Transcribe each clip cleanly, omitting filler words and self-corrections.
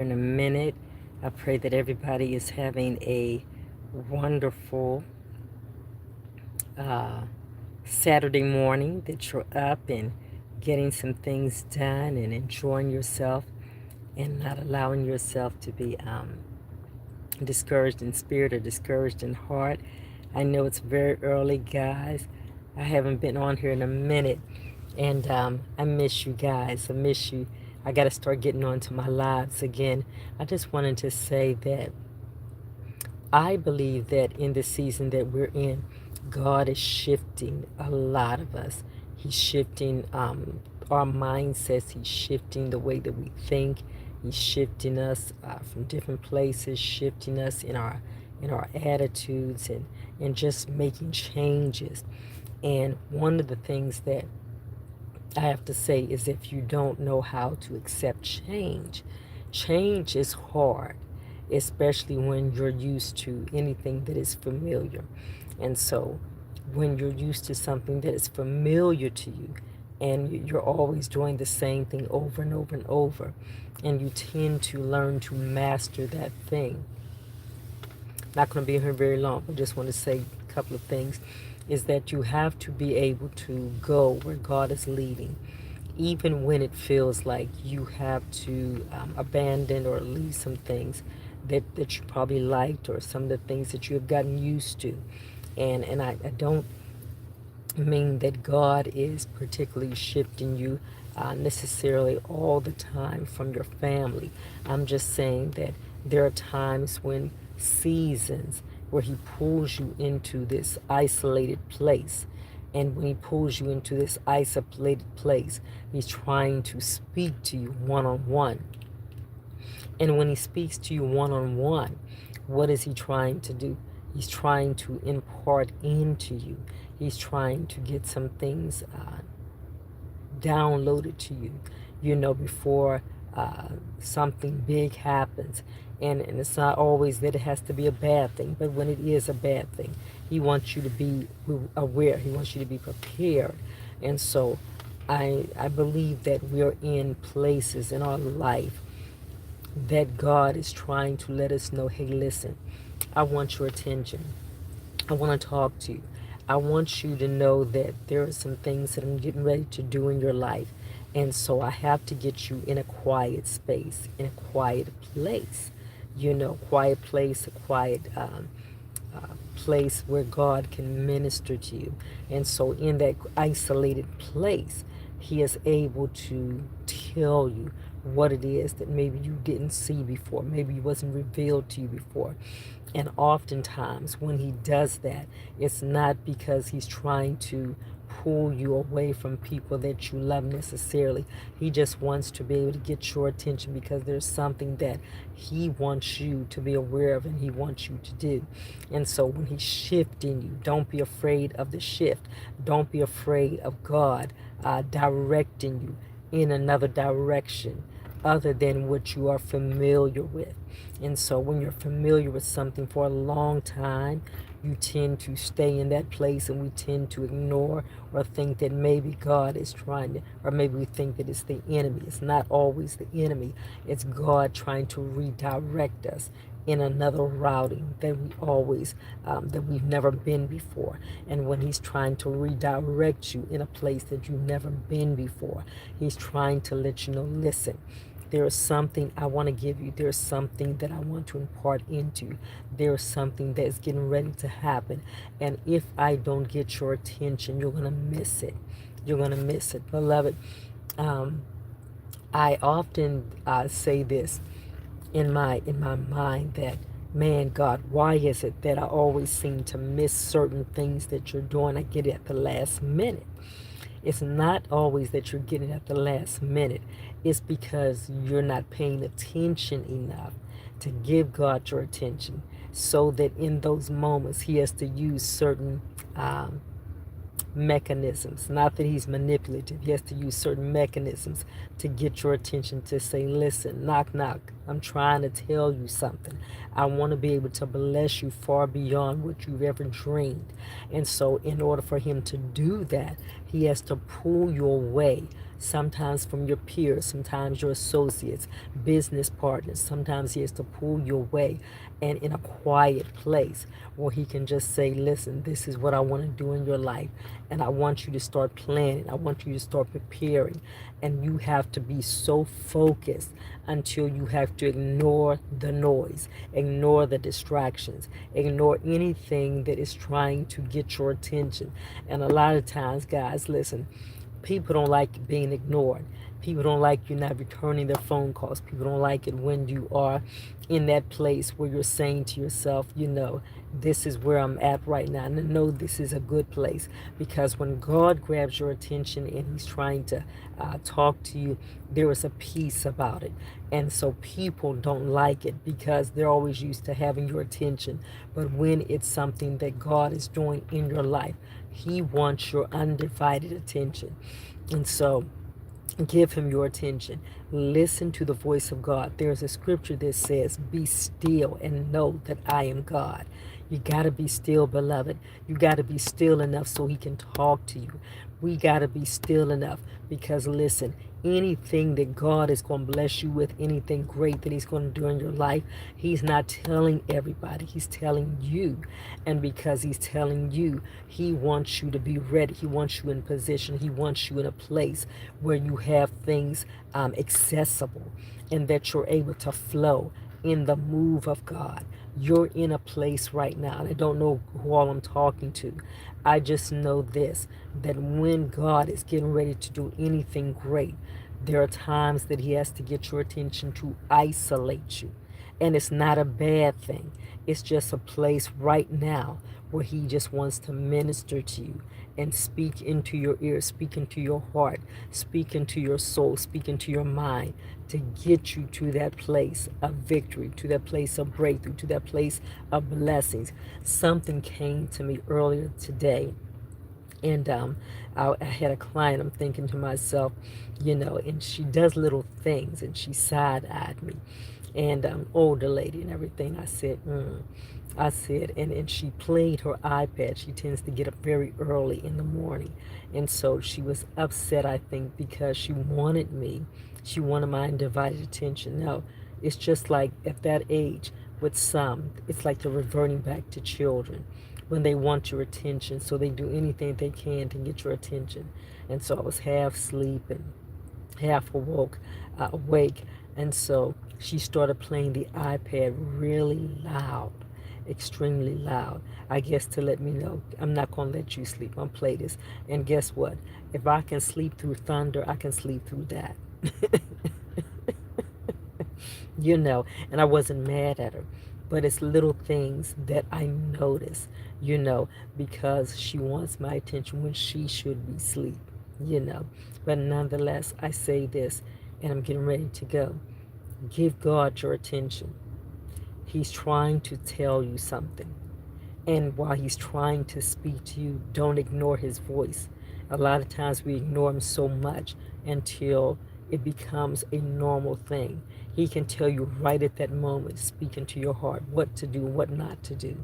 in a minute. I pray that everybody is having a wonderful uh, Saturday morning, that you're up and getting some things done and enjoying yourself and not allowing yourself to be discouraged in spirit or discouraged in heart. I know it's very early, guys. I haven't been on here in a minute, and I miss you guys. I miss you. I got to start getting on to my lives again. I just wanted to say that I believe that in the season that we're in, God is shifting a lot of us. He's shifting our mindsets. He's shifting the way that we think. He's shifting us from different places, shifting us in our attitudes and just making changes. And one of the things that I have to say is if you don't know how to accept change, change is hard, especially when you're used to anything that is familiar. And so when you're used to something that is familiar to you and you're always doing the same thing over and over and over, and you tend to learn to master that thing, not going to be here very long, but just want to say a couple of things, is that you have to be able to go where God is leading, even when it feels like you have to abandon or leave some things that you probably liked or some of the things that you have gotten used to. And I don't mean that God is particularly shifting you necessarily all the time from your family. I'm just saying that there are times when seasons where He pulls you into this isolated place. And when He pulls you into this isolated place, He's trying to speak to you one on one. And when He speaks to you one on one, what is He trying to do? He's trying to impart into you. He's trying to get some things downloaded to you, before something big happens. And it's not always that it has to be a bad thing, but when it is a bad thing, He wants you to be aware. He wants you to be prepared. And so I believe that we're in places in our life that God is trying to let us know, hey, listen, I want your attention. I want to talk to you. I want you to know that there are some things that I'm getting ready to do in your life. And so I have to get you in a quiet space, in a quiet place. Quiet place, a quiet place where God can minister to you. And so in that isolated place, He is able to tell you what it is that maybe you didn't see before, maybe it wasn't revealed to you before. And oftentimes when He does that, it's not because He's trying to pull you away from people that you love necessarily. He just wants to be able to get your attention because there's something that He wants you to be aware of and He wants you to do. And so when He's shifting you, don't be afraid of the shift. Don't be afraid of God directing you in another direction other than what you are familiar with. And so when you're familiar with something for a long time, you tend to stay in that place and we tend to ignore or think that maybe God is trying to, or maybe we think that it's the enemy. It's not always the enemy. It's God trying to redirect us in another routing that that we've never been before. And when He's trying to redirect you in a place that you've never been before, He's trying to let you know, listen, there is something I want to give you. There's something that I want to impart into you. There's something that's getting ready to happen. And if I don't get your attention, you're going to miss it. You're going to miss it. Beloved, um, I often say this in my mind that, man, God, why is it that I always seem to miss certain things that you're doing? I get it at the last minute. It's not always that you're getting at the last minute. It's because you're not paying attention enough to give God your attention so that in those moments He has to use certain mechanisms. Not that He's manipulative. He has to use certain mechanisms to get your attention to say, listen, knock, knock. I'm trying to tell you something. I want to be able to bless you far beyond what you've ever dreamed. And so in order for Him to do that, He has to pull you away, sometimes from your peers, sometimes your associates, business partners. Sometimes he has to pull you away and in a quiet place where he can just say, listen, this is what I want to do in your life. And I want you to start planning. I want you to start preparing. And you have to be so focused until you have to ignore the noise, ignore the distractions, ignore anything that is trying to get your attention. And a lot of times, guys, listen, people don't like being ignored. People don't like you not returning their phone calls. People don't like it when you are in that place where you're saying to yourself, this is where I'm at right now. And I know this is a good place, because when God grabs your attention and he's trying to talk to you, there is a peace about it. And so people don't like it because they're always used to having your attention. But when it's something that God is doing in your life, he wants your undivided attention. And so give him your attention. Listen to the voice of God. There's a scripture that says, be still and know that I am God. You got to be still, beloved. You got to be still enough so he can talk to you. We got to be still enough because, listen, anything that God is going to bless you with, anything great that he's going to do in your life, he's not telling everybody. He's telling you. And because he's telling you, he wants you to be ready. He wants you in position. He wants you in a place where you have things accessible and that you're able to flow in the move of God. You're in a place right now, and I don't know who all I'm talking to. I just know this, that when God is getting ready to do anything great, there are times that he has to get your attention to isolate you. And it's not a bad thing. It's just a place right now where he just wants to minister to you and speak into your ear, speak into your heart, speak into your soul, speak into your mind to get you to that place of victory, to that place of breakthrough, to that place of blessings. Something came to me earlier today, and I had a client. I'm thinking to myself, and she does little things, and she side-eyed me, and older lady and everything. I said, and she played her iPad. She tends to get up very early in the morning. And so she was upset, I think, because she wanted my undivided attention. Now, it's just like at that age, with some, it's like they're reverting back to children when they want your attention. So they do anything they can to get your attention. And so I was half asleep and half awake. And so she started playing the iPad really loud, extremely loud. I guess to let me know, I'm not going to let you sleep. I'm play this. And guess what? If I can sleep through thunder, I can sleep through that. And I wasn't mad at her. But it's little things that I notice, because she wants my attention when she should be asleep, you know. But nonetheless, I say this, and I'm getting ready to go. Give God your attention. He's trying to tell you something. And while he's trying to speak to you, don't ignore his voice. A lot of times we ignore him so much until it becomes a normal thing. He can tell you right at that moment, speaking to your heart, what to do, what not to do.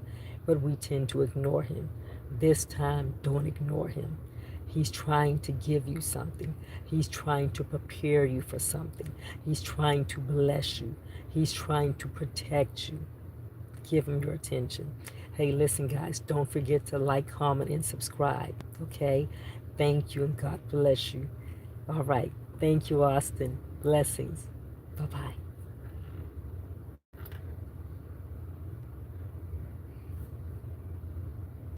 But we tend to ignore him. This time, don't ignore him. He's trying to give you something. He's trying to prepare you for something. He's trying to bless you. He's trying to protect you. Give him your attention. Hey, listen, guys, don't forget to like, comment, and subscribe. Okay? Thank you, and God bless you. All right. Thank you, Austin. Blessings. Bye-bye.